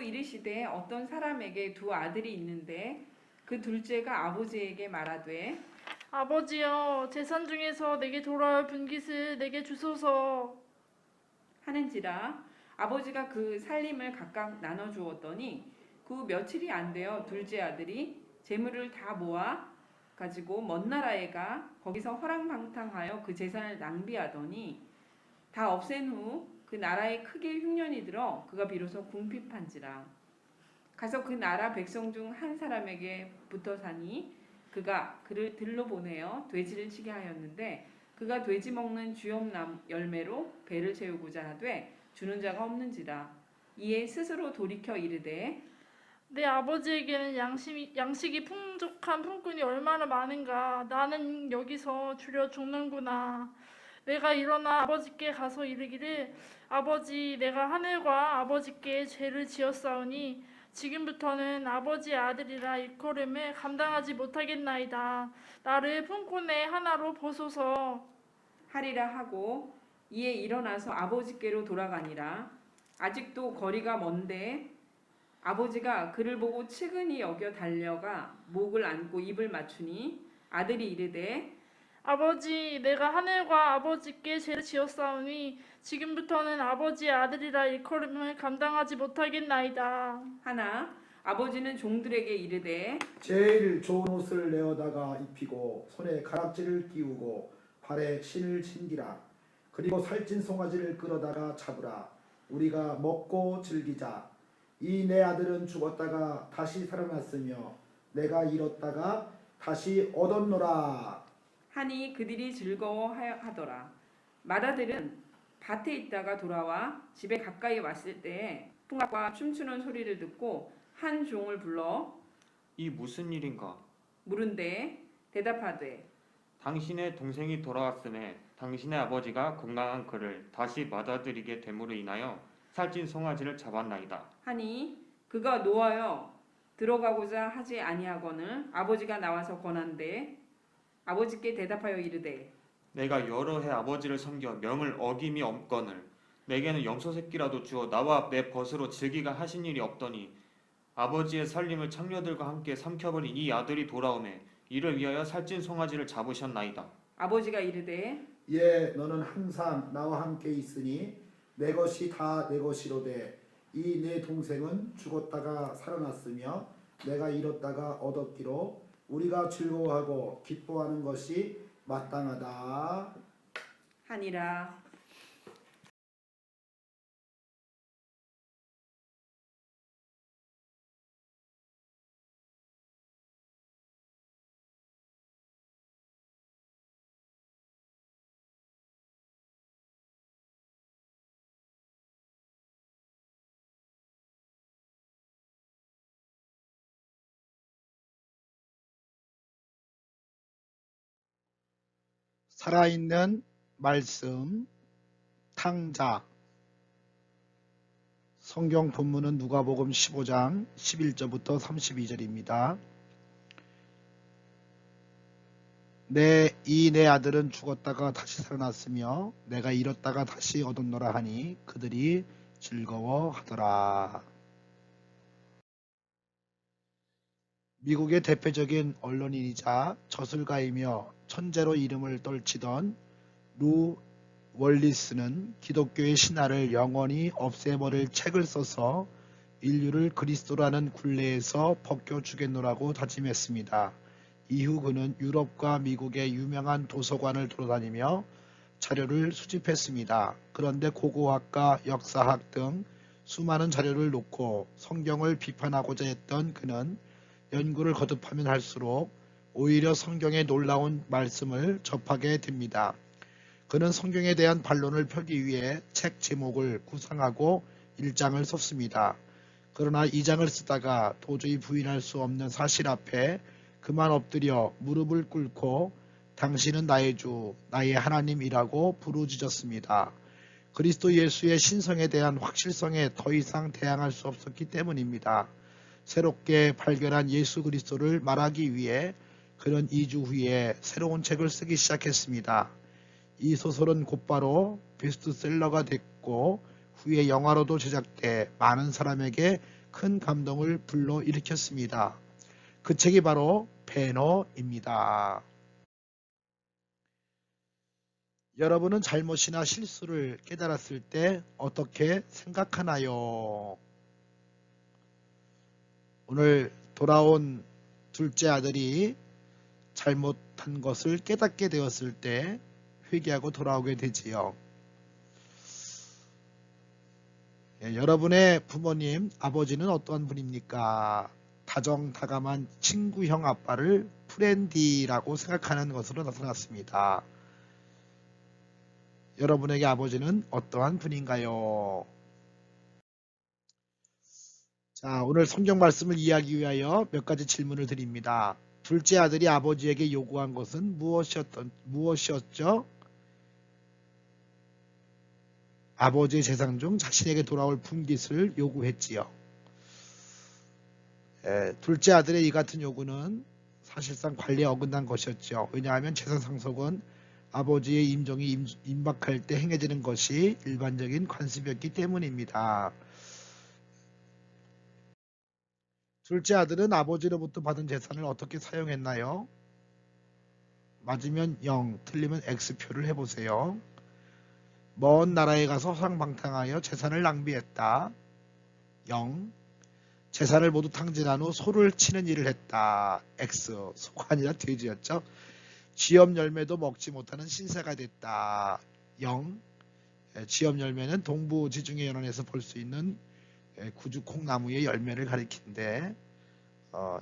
이르시되 어떤 사람에게 두 아들이 있는데 그 둘째가 아버지에게 말하되 아버지여, 재산 중에서 내게 돌아올 분깃을 내게 주소서. 하는지라 아버지가 그 살림을 각각 나눠 주었더니 그 며칠이 안 되어 둘째 아들이 재물을 다 모아 가지고 먼 나라에 가 거기서 허랑방탕하여 그 재산을 낭비하더니 다 없앤 후 그 나라에 크게 흉년이 들어 그가 비로소 궁핍한지라. 가서 그 나라 백성 중 한 사람에게 붙어 사니 그가 그를 들로 보내어 돼지를 치게 하였는데 그가 돼지 먹는 주염나무 열매로 배를 채우고자 하되 주는 자가 없는지라. 이에 스스로 돌이켜 이르되 내 아버지에게는 양식이 풍족한 품꾼이 얼마나 많은가. 나는 여기서 주려 죽는구나. 내가 일어나 아버지께 가서 이르기를, 아버지, 내가 하늘과 아버지께 죄를 지었사오니 지금부터는 아버지의 아들이라 일컬음을 감당하지 못하겠나이다. 나를 품꾼의 하나로 보소서. 하리라 하고 이에 일어나서 아버지께로 돌아가니라. 아직도 거리가 먼데 아버지가 그를 보고 측은히 여겨 달려가 목을 안고 입을 맞추니 아들이 이르되 아버지, 내가 하늘과 아버지께 죄를 지었사오니 지금부터는 아버지의 아들이라 일컬음을 감당하지 못하겠나이다. 하나 아버지는 종들에게 이르되 제일 좋은 옷을 내어다가 입히고 손에 가락지를 끼우고 발에 신을 신기라. 그리고 살찐 송아지를 끌어다가 잡으라. 우리가 먹고 즐기자. 이 내 아들은 죽었다가 다시 살아났으며 내가 잃었다가 다시 얻었노라. 하니 그들이 즐거워하더라. 맏아들은 밭에 있다가 돌아와 집에 가까이 왔을 때에 풍악과 춤추는 소리를 듣고 한 종을 불러 이 무슨 일인가? 물은데 대답하되 당신의 동생이 돌아왔음에 당신의 아버지가 건강한 그를 다시 맞아들이게 됨으로 인하여 살찐 송아지를 잡았나이다. 하니 그가 노하여 들어가고자 하지 아니하거늘 아버지가 나와서 권한대 아버지께 대답하여 이르되 내가 여러 해 아버지를 섬겨 명을 어김이 없거늘 내게는 염소 새끼라도 주어 나와 내 벗으로 즐기가 하신 일이 없더니 아버지의 살림을 창녀들과 함께 삼켜버린 이 아들이 돌아오매 이를 위하여 살찐 송아지를 잡으셨나이다. 아버지가 이르되 예, 너는 항상 나와 함께 있으니 내 것이 다 내 것이로되 이 내 동생은 죽었다가 살아났으며 내가 잃었다가 얻었기로 우리가 즐거워하고 기뻐하는 것이 마땅하다. 하니라. 살아있는 말씀 탕자. 성경 본문은 누가복음 15장 11절부터 32절입니다. 내 아들은 죽었다가 다시 살아났으며 내가 잃었다가 다시 얻었노라 하니 그들이 즐거워하더라. 미국의 대표적인 언론인이자 저술가이며 천재로 이름을 떨치던 루 월리스는 기독교의 신화를 영원히 없애버릴 책을 써서 인류를 그리스도라는 굴레에서 벗겨주겠노라고 다짐했습니다. 이후 그는 유럽과 미국의 유명한 도서관을 돌아다니며 자료를 수집했습니다. 그런데 고고학과 역사학 등 수많은 자료를 놓고 성경을 비판하고자 했던 그는 연구를 거듭하면 할수록 오히려 성경의 놀라운 말씀을 접하게 됩니다. 그는 성경에 대한 반론을 펴기 위해 책 제목을 구상하고 1장을 썼습니다. 그러나 2장을 쓰다가 도저히 부인할 수 없는 사실 앞에 그만 엎드려 무릎을 꿇고 당신은 나의 주, 나의 하나님이라고 부르짖었습니다. 그리스도 예수의 신성에 대한 확실성에 더 이상 대항할 수 없었기 때문입니다. 새롭게 발견한 예수 그리스도를 말하기 위해 그는 2주 후에 새로운 책을 쓰기 시작했습니다. 이 소설은 곧바로 베스트셀러가 됐고 후에 영화로도 제작돼 많은 사람에게 큰 감동을 불러일으켰습니다. 그 책이 바로 배너입니다. 여러분은 잘못이나 실수를 깨달았을 때 어떻게 생각하나요? 오늘 돌아온 둘째 아들이 잘못한 것을 깨닫게 되었을 때 회개하고 돌아오게 되지요. 여러분의 부모님, 아버지는 어떠한 분입니까? 다정다감한 친구형 아빠를 프렌디라고 생각하는 것으로 나타났습니다. 여러분에게 아버지는 어떠한 분인가요? 자, 오늘 성경 말씀을 이해하기 위하여 몇 가지 질문을 드립니다. 둘째 아들이 아버지에게 요구한 것은 무엇이었죠? 아버지의 재산 중 자신에게 돌아올 분깃을 요구했지요. 둘째 아들의 이 같은 요구는 사실상 관리에 어긋난 것이었죠. 왜냐하면 재산 상속은 아버지의 임종이 임박할 때 행해지는 것이 일반적인 관습이었기 때문입니다. 둘째 아들은 아버지로부터 받은 재산을 어떻게 사용했나요? 맞으면 0, 틀리면 X표를 해보세요. 먼 나라에 가서 허랑방탕하여 재산을 낭비했다. 0. 재산을 모두 탕진한 후 소를 치는 일을 했다. X. 소가 아니라 돼지였죠. 쥐염 열매도 먹지 못하는 신세가 됐다. 0. 쥐염 열매는 동부 지중해 연안에서 볼 수 있는 구주콩나무의 열매를 가리키는데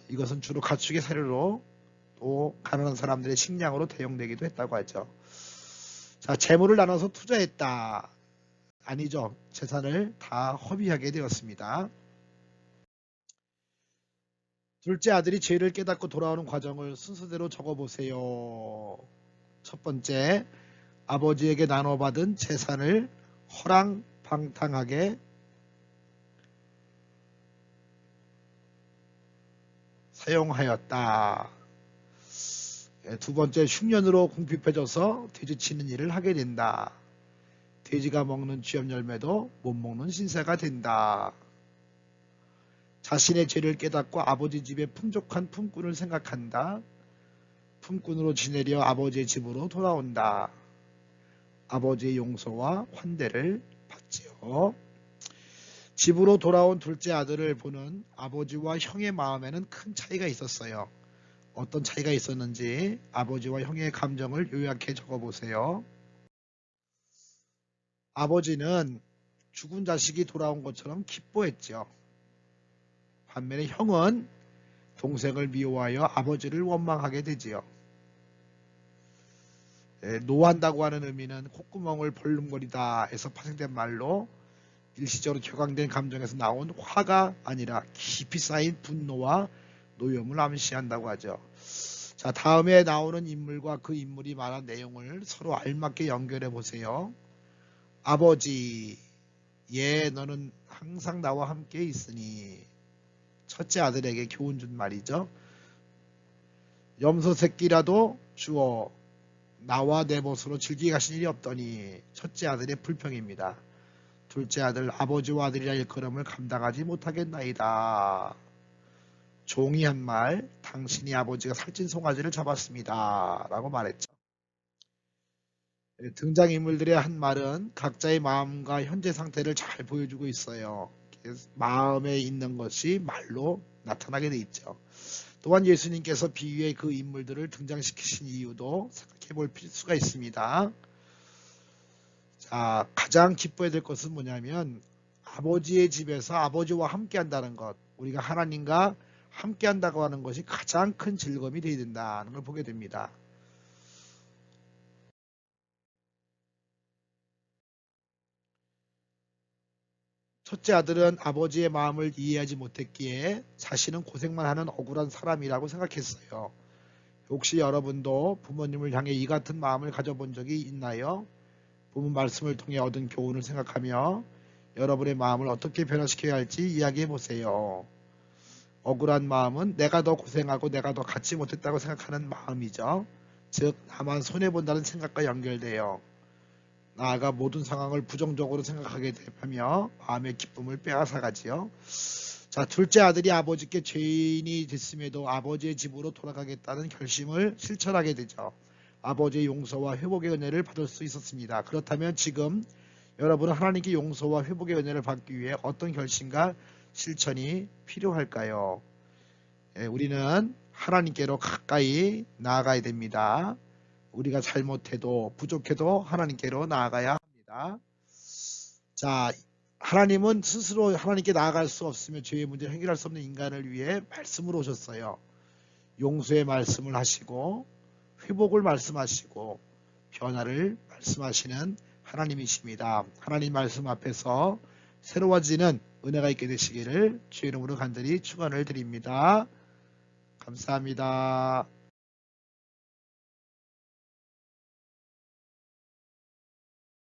이것은 주로 가축의 사료로 또 가난한 사람들의 식량으로 대용되기도 했다고 하죠. 자, 재물을 나눠서 투자했다. 아니죠. 재산을 다 허비하게 되었습니다. 둘째 아들이 죄를 깨닫고 돌아오는 과정을 순서대로 적어보세요. 첫 번째, 아버지에게 나눠받은 재산을 허랑방탕하게 사용하였다. 두 번째, 흉년으로 궁핍해져서 돼지치는 일을 하게 된다. 돼지가 먹는 쥐염 열매도 못 먹는 신세가 된다. 자신의 죄를 깨닫고 아버지 집에 풍족한 품꾼을 생각한다. 품꾼으로 지내려 아버지의 집으로 돌아온다. 아버지의 용서와 환대를 받지요. 집으로 돌아온 둘째 아들을 보는 아버지와 형의 마음에는 큰 차이가 있었어요. 어떤 차이가 있었는지 아버지와 형의 감정을 요약해 적어보세요. 아버지는 죽은 자식이 돌아온 것처럼 기뻐했죠. 반면에 형은 동생을 미워하여 아버지를 원망하게 되지요. 노한다고 하는 의미는 콧구멍을 벌름거리다 에서 파생된 말로 일시적으로 격앙된 감정에서 나온 화가 아니라 깊이 쌓인 분노와 노여움을 암시한다고 하죠. 자, 다음에 나오는 인물과 그 인물이 말한 내용을 서로 알맞게 연결해 보세요. 아버지, 너는 항상 나와 함께 있으니. 첫째 아들에게 교훈 준 말이죠. 염소 새끼라도 주어 나와 내 벗으로 즐기게 하신 일이 없더니. 첫째 아들의 불평입니다. 둘째 아들, 아버지와 아들이라 일컬음을 감당하지 못하겠나이다. 종이 한 말, 당신이 아버지가 살찐 송아지를 잡았습니다. 라고 말했죠. 등장인물들의 한 말은 각자의 마음과 현재 상태를 잘 보여주고 있어요. 마음에 있는 것이 말로 나타나게 돼 있죠. 또한 예수님께서 비유의 그 인물들을 등장시키신 이유도 생각해 볼 필수가 있습니다. 자, 가장 기뻐해야 될 것은 뭐냐면 아버지의 집에서 아버지와 함께 한다는 것, 우리가 하나님과 함께 한다고 하는 것이 가장 큰 즐거움이 되어야 된다는 걸 보게 됩니다. 첫째 아들은 아버지의 마음을 이해하지 못했기에 자신은 고생만 하는 억울한 사람이라고 생각했어요. 혹시 여러분도 부모님을 향해 이 같은 마음을 가져본 적이 있나요? 부모 말씀을 통해 얻은 교훈을 생각하며 여러분의 마음을 어떻게 변화시켜야 할지 이야기해 보세요. 억울한 마음은 내가 더 고생하고 내가 더 갖지 못했다고 생각하는 마음이죠. 즉, 나만 손해본다는 생각과 연결돼요. 나아가 모든 상황을 부정적으로 생각하게 되며 마음의 기쁨을 빼앗아가지요. 자, 둘째 아들이 아버지께 죄인이 됐음에도 아버지의 집으로 돌아가겠다는 결심을 실천하게 되죠. 아버지의 용서와 회복의 은혜를 받을 수 있었습니다. 그렇다면 지금 여러분은 하나님께 용서와 회복의 은혜를 받기 위해 어떤 결심과 실천이 필요할까요? 우리는 하나님께로 가까이 나아가야 됩니다. 우리가 잘못해도 부족해도 하나님께로 나아가야 합니다. 자, 하나님은 스스로 하나님께 나아갈 수 없으며 죄의 문제를 해결할 수 없는 인간을 위해 말씀으로 오셨어요. 용서의 말씀을 하시고 회복을 말씀하시고 변화를 말씀하시는 하나님이십니다. 하나님 말씀 앞에서 새로워지는 은혜가 있게 되시기를 주의 이름으로 간절히 축원을 드립니다. 감사합니다.